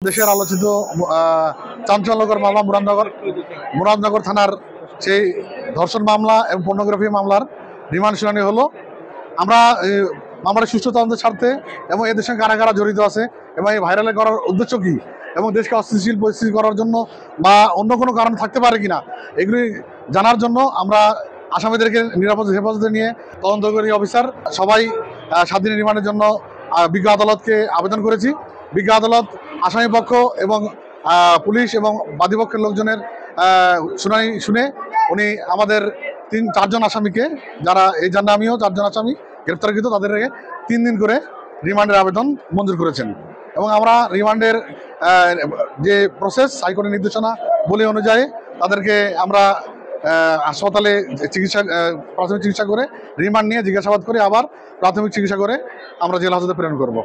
দেশের আলোচিত চাঞ্চল্যকর মামলা মুরাদনগর থানার সেই ধর্ষণ মামলা এবং পর্নোগ্রাফি মামলার রিমান্ড শুনানি হলো। আমরা মামলার সুষ্ঠু তদন্তের স্বার্থে এবং এদের সঙ্গে কারা কারা জড়িত আছে এবং এই ভাইরালে করার উদ্দেশ্য কী এবং দেশকে অস্থিতিশীল পরিস্থিতি করার জন্য বা অন্য কোনো কারণ থাকতে পারে কিনা এগুলি জানার জন্য আমরা আসামিদেরকে হেফাজতে নিয়ে তদন্তকারী অফিসার সবাই 7 দিনের রিমান্ডের জন্য বিজ্ঞ আদালতকে আবেদন করেছি। বিজ্ঞ আদালত আসামি পক্ষ এবং পুলিশ এবং বাদীপক্ষের লোকজনের শুনানি শুনে উনি আমাদের 4জন আসামিকে, যারা এই জন্য আমিও 4জন আসামি গ্রেপ্তারকৃত, তাদেরকে 3 দিন করে রিমান্ডের আবেদন মঞ্জুর করেছেন এবং আমরা রিমান্ডের যে প্রসেস হাইকোর্টের নির্দেশনা বলে অনুযায়ী তাদেরকে আমরা হাসপাতালে প্রাথমিক চিকিৎসা করে রিমান্ড নিয়ে জিজ্ঞাসাবাদ করে আবার প্রাথমিক চিকিৎসা করে আমরা জেল হাজতে প্রেরণ করব।